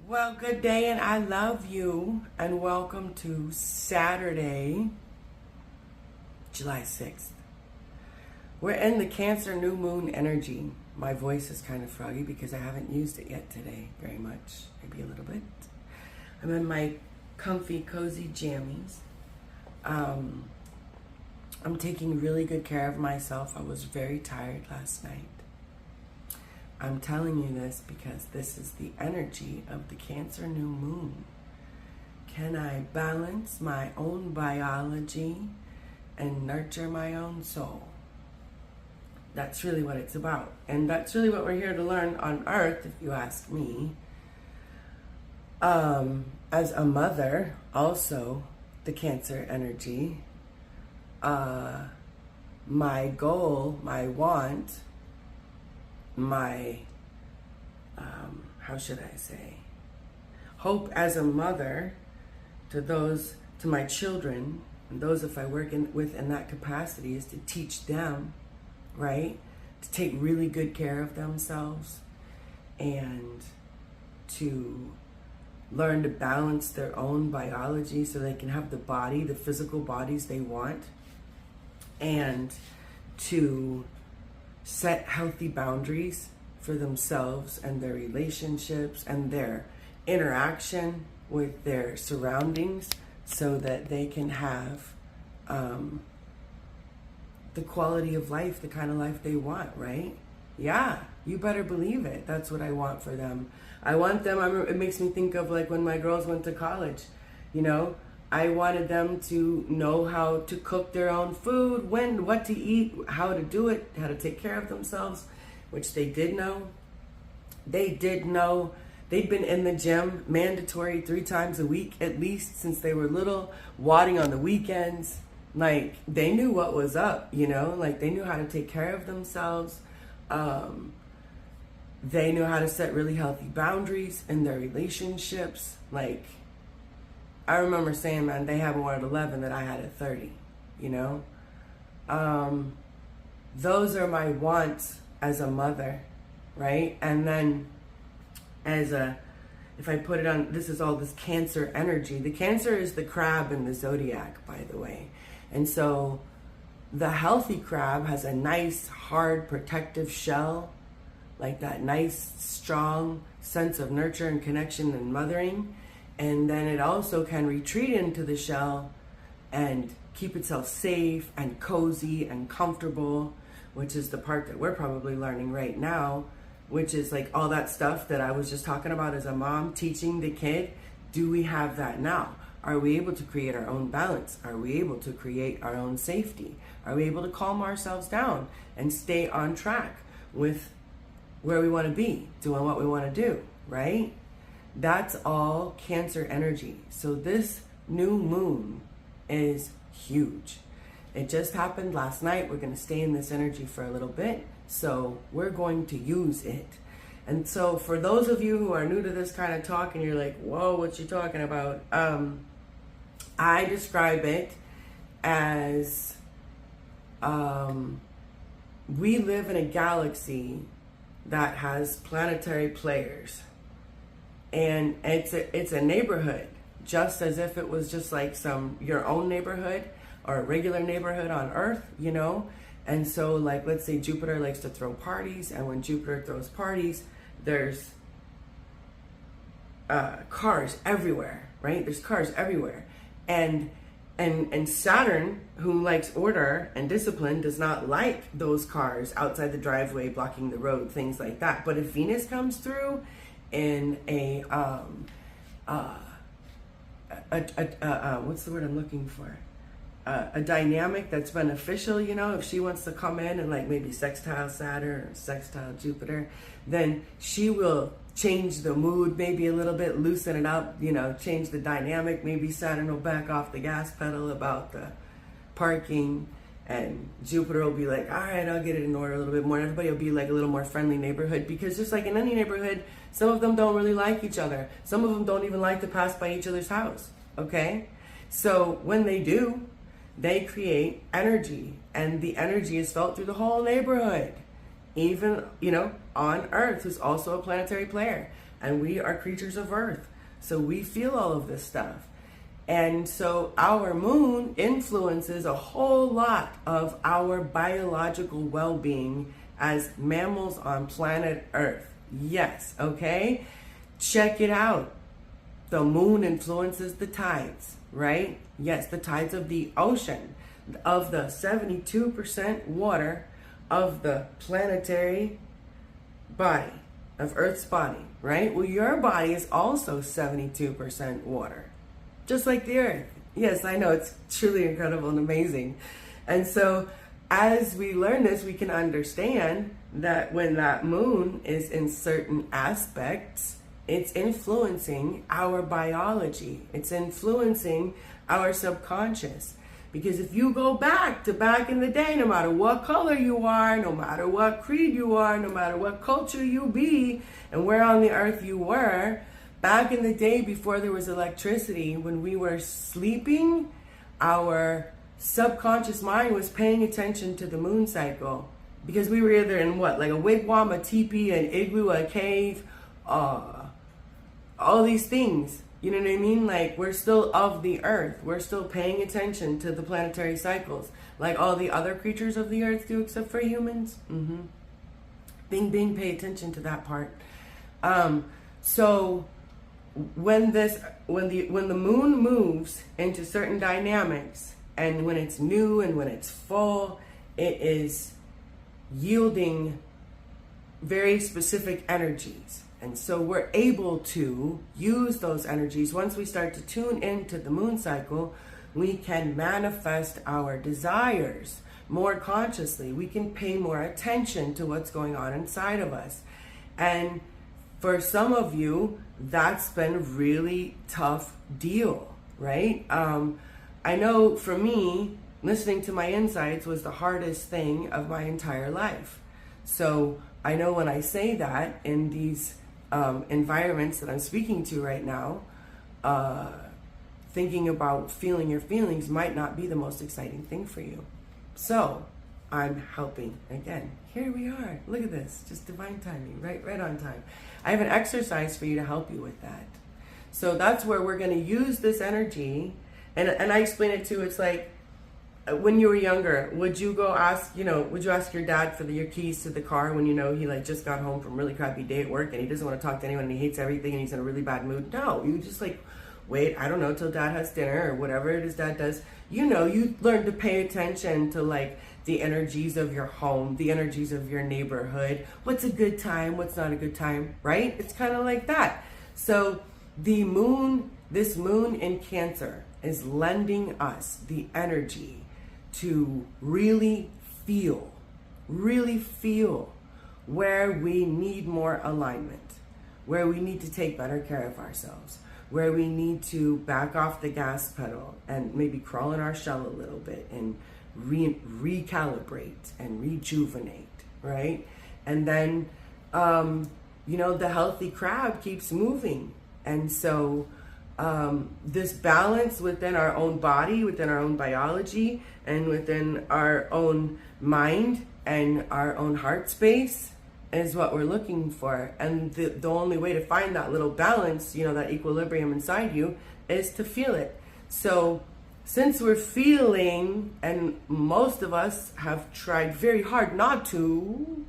Well, good day and I love you, and welcome to Saturday, July 6th. We're in the Cancer new moon energy. My voice is kind of froggy because I haven't used it yet today very much, maybe a little bit. I'm in my comfy, cozy jammies. I'm taking really good care of myself. I was very tired last night. I'm telling you this because this is the energy of the Cancer new moon. Can I balance my own biology and nurture my own soul? That's really what it's about. And that's really what we're here to learn on Earth, if you ask me. As a mother, also the Cancer energy, my goal, my want, my, how should I say, hope as a mother to my children, and those if I work with in that capacity, is to teach them, right, to take really good care of themselves and to learn to balance their own biology so they can have the physical bodies they want, and to set healthy boundaries for themselves and their relationships and their interaction with their surroundings so that they can have the quality of life, the kind of life they want, right? Yeah, you better believe it. That's what I want for them. I want them, it makes me think of like when my girls went to college, you know, I wanted them to know how to cook their own food, what to eat, how to do it, how to take care of themselves, which they did know. They did know. They'd been in the gym mandatory 3 times a week, at least since they were little, wadding on the weekends. Like, they knew what was up, you know, like they knew how to take care of themselves. They knew how to set really healthy boundaries in their relationships. Like, I remember saying, man, they had more at 11 than I had at 30, you know? Those are my wants as a mother, right? And then if I put it on, this is all this Cancer energy. The Cancer is the crab in the zodiac, by the way. And so the healthy crab has a nice, hard, protective shell, like that nice, strong sense of nurture and connection and mothering. And then it also can retreat into the shell and keep itself safe and cozy and comfortable, which is the part that we're probably learning right now, which is like all that stuff that I was just talking about as a mom, teaching the kid. Do we have that now? Are we able to create our own balance? Are we able to create our own safety? Are we able to calm ourselves down and stay on track with where we want to be, doing what we want to do, right? That's all Cancer energy. So this new moon is huge. It just happened last night. We're going to stay in this energy for a little bit. So we're going to use it. And so for those of you who are new to this kind of talk and you're like, whoa, what you talking about? I describe it as we live in a galaxy that has planetary players. And it's a neighborhood, just as if it was just like your own neighborhood or a regular neighborhood on Earth, you know? And so like, let's say Jupiter likes to throw parties, and when Jupiter throws parties, there's cars everywhere, right? There's cars everywhere. And Saturn, who likes order and discipline, does not like those cars outside the driveway, blocking the road, things like that. But if Venus comes through in what's the word I'm looking for? A dynamic that's beneficial, you know, if she wants to come in and like maybe sextile Saturn or sextile Jupiter, then she will change the mood maybe a little bit, loosen it up, you know, change the dynamic. Maybe Saturn will back off the gas pedal about the parking, and Jupiter will be like, all right, I'll get it in order a little bit more. And everybody will be like a little more friendly neighborhood, because just like in any neighborhood, some of them don't really like each other. Some of them don't even like to pass by each other's house, okay? So when they do, they create energy, and the energy is felt through the whole neighborhood. Even, you know, on Earth, who's also a planetary player. and we are creatures of earth. So we feel all of this stuff. And so our moon influences a whole lot of our biological well-being as mammals on planet Earth. Yes, okay? Check it out. The moon influences the tides, right? Yes, the tides of the ocean, of the 72% water of the planetary body, of Earth's body, right? Well, your body is also 72% water, just like the Earth. Yes, I know, it's truly incredible and amazing. And so as we learn this, we can understand that when that moon is in certain aspects, it's influencing our biology. It's influencing our subconscious. Because if you go back in the day, no matter what color you are, no matter what creed you are, no matter what culture you be, and where on the earth you were, back in the day before there was electricity, when we were sleeping, our subconscious mind was paying attention to the moon cycle. Because we were either in what, like a wigwam, a teepee, an igloo, a cave, all these things. You know what I mean? Like, we're still of the earth. We're still paying attention to the planetary cycles, like all the other creatures of the earth do, except for humans. Bing, bing, pay attention to that part. So when the moon moves into certain dynamics, and when it's new and when it's full, it is yielding very specific energies. And so we're able to use those energies. Once we start to tune into the moon cycle, we can manifest our desires more consciously. We can pay more attention to what's going on inside of us. And for some of you, that's been a really tough deal, right? I know for me, listening to my insights was the hardest thing of my entire life. So I know when I say that in these environments that I'm speaking to right now, thinking about feeling your feelings might not be the most exciting thing for you. So I'm helping again. Here we are. Look at this. Just divine timing, right on time. I have an exercise for you to help you with that. So that's where we're going to use this energy. And I explain it too. It's like, when you were younger, would you go ask, would you ask your dad for your keys to the car when he like just got home from a really crappy day at work and he doesn't want to talk to anyone and he hates everything and he's in a really bad mood? No, you just like wait, I don't know, till dad has dinner or whatever it is dad does. You learn to pay attention to like the energies of your home, the energies of your neighborhood. What's a good time? What's not a good time, right? It's kind of like that. So the moon, this moon in Cancer is lending us the energy to really feel where we need more alignment, where we need to take better care of ourselves, where we need to back off the gas pedal and maybe crawl in our shell a little bit and recalibrate and rejuvenate, right? And then, the healthy crab keeps moving. And so this balance within our own body, within our own biology, and within our own mind and our own heart space is what we're looking for. And the only way to find that little balance, that equilibrium inside you, is to feel it. So since we're feeling, and most of us have tried very hard not to,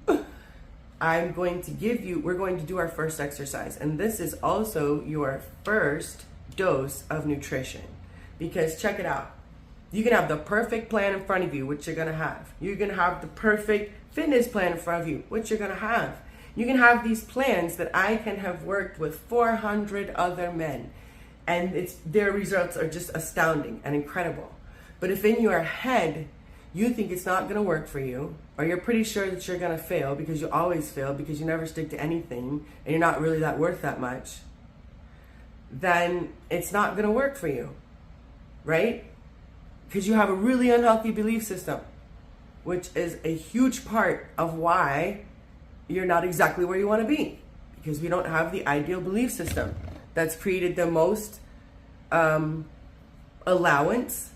we're going to do our first exercise. And this is also your first dose of nutrition, because check it out. You can have the perfect plan in front of you, which you're going to have. You're going to have the perfect fitness plan in front of you, which you're going to have. You can have these plans that I can have worked with 400 other men, and their results are just astounding and incredible. But if in your head you think it's not going to work for you, or you're pretty sure that you're going to fail, because you always fail, because you never stick to anything, and you're not really that worth that much, then it's not going to work for you, right? Because you have a really unhealthy belief system, which is a huge part of why you're not exactly where you want to be, because we don't have the ideal belief system that's created the most allowance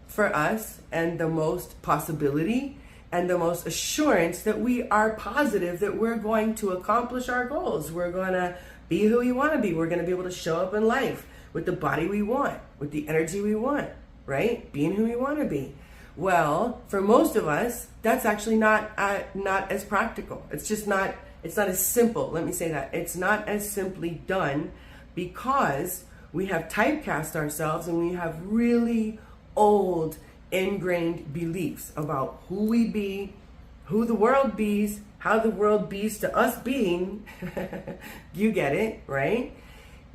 for us, and the most possibility, and the most assurance that we are positive that we're going to accomplish our goals. We're going to be who we want to be. We're going to be able to show up in life with the body we want, with the energy we want, right? Being who we want to be. Well, for most of us, that's actually not as practical. It's just not, it's not as simple. Let me say that. It's not as simply done because we have typecast ourselves and we have really old ingrained beliefs about who we be, who the world bees, how the world bees to us being. You get it, right?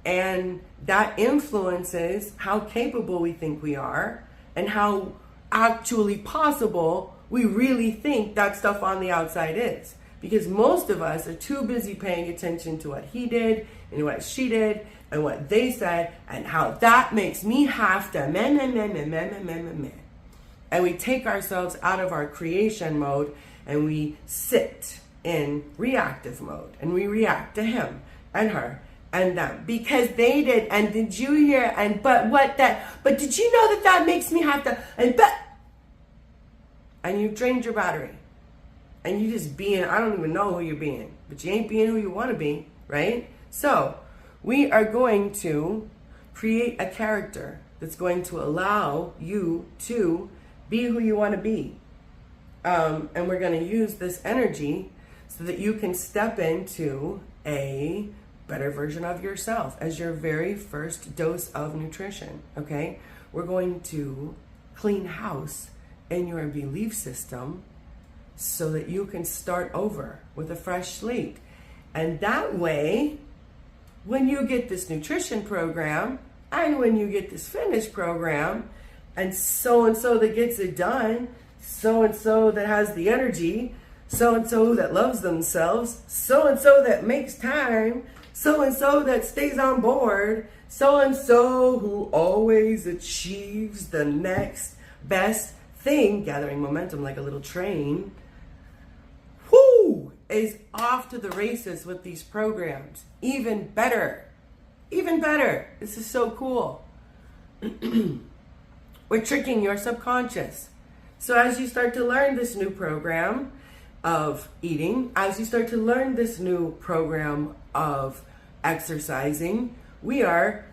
And that influences how capable we think we are and how actually possible we really think that stuff on the outside is. Because most of us are too busy paying attention to what he did and what she did and what they said and how that makes me have to meh. And we take ourselves out of our creation mode and we sit in reactive mode and we react to him and her and them because they did, and did you hear, and but did you know that makes me have to, and you've drained your battery and you just being, I don't even know who you're being, but you ain't being who you want to be, right? So we are going to create a character that's going to allow you to be who you want to be. And we're going to use this energy so that you can step into a better version of yourself as your very first dose of nutrition, okay? We're going to clean house in your belief system so that you can start over with a fresh slate. And that way, when you get this nutrition program and when you get this fitness program, and so that gets it done, so that has the energy, so that loves themselves, so that makes time, so that stays on board, so who always achieves the next best thing, gathering momentum like a little train, whoo, is off to the races with these programs. Even better. This is so cool. We're tricking your subconscious. So as you start to learn this new program of eating, as you start to learn this new program of exercising, we are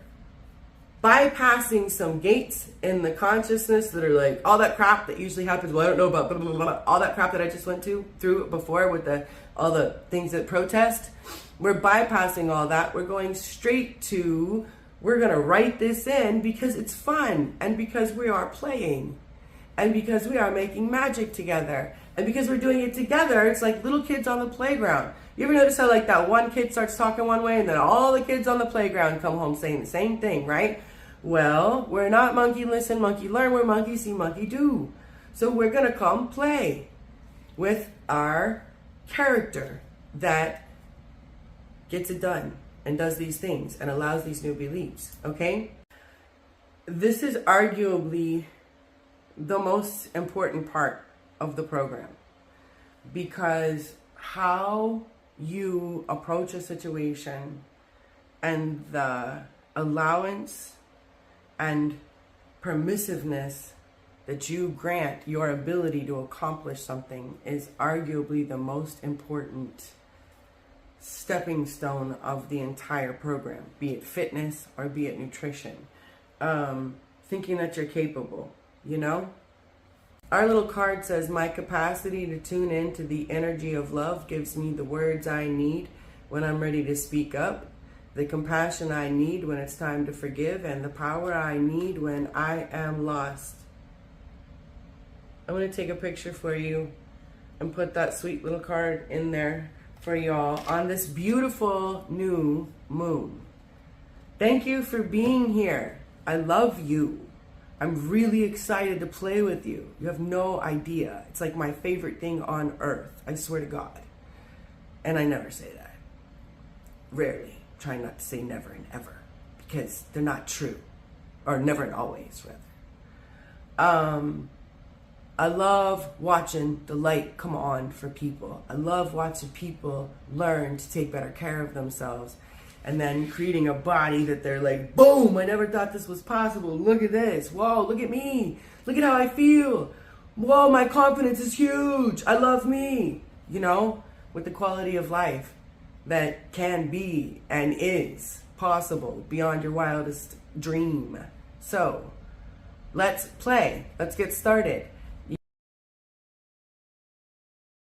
bypassing some gates in the consciousness that are like all that crap that usually happens. Well, I don't know about blah, blah, blah, blah, all that crap that I just went through before with all the things that protest. We're bypassing all that. We're going straight to, we're going to write this in because it's fun and because we are playing and because we are making magic together and because we're doing it together. It's like little kids on the playground. You ever notice how like that one kid starts talking one way and then all the kids on the playground come home saying the same thing, right? Well, we're not monkey listen, monkey learn. We're monkey see, monkey do. So we're going to come play with our character that gets it done and does these things and allows these new beliefs, okay? This is arguably the most important part of the program because how you approach a situation and the allowance and permissiveness that you grant your ability to accomplish something is arguably the most important stepping stone of the entire program, be it fitness or be it nutrition. Thinking that you're capable, you know? Our little card says, my capacity to tune into the energy of love gives me the words I need when I'm ready to speak up, the compassion I need when it's time to forgive, and the power I need when I am lost. I'm going to take a picture for you and put that sweet little card in there for y'all on this beautiful new moon. Thank you for being here. I love you. I'm really excited to play with you. You have no idea. It's like my favorite thing on earth. I swear to God. And I never say that. Rarely. Trying not to say never and ever. Because they're not true. Or never and always, rather. I love watching the light come on for people. I love watching people learn to take better care of themselves. And then creating a body that they're like, boom, I never thought this was possible. Look at this. Whoa, look at me. Look at how I feel. Whoa, my confidence is huge. I love me. You know, with the quality of life that can be and is possible beyond your wildest dream. So let's play. Let's get started.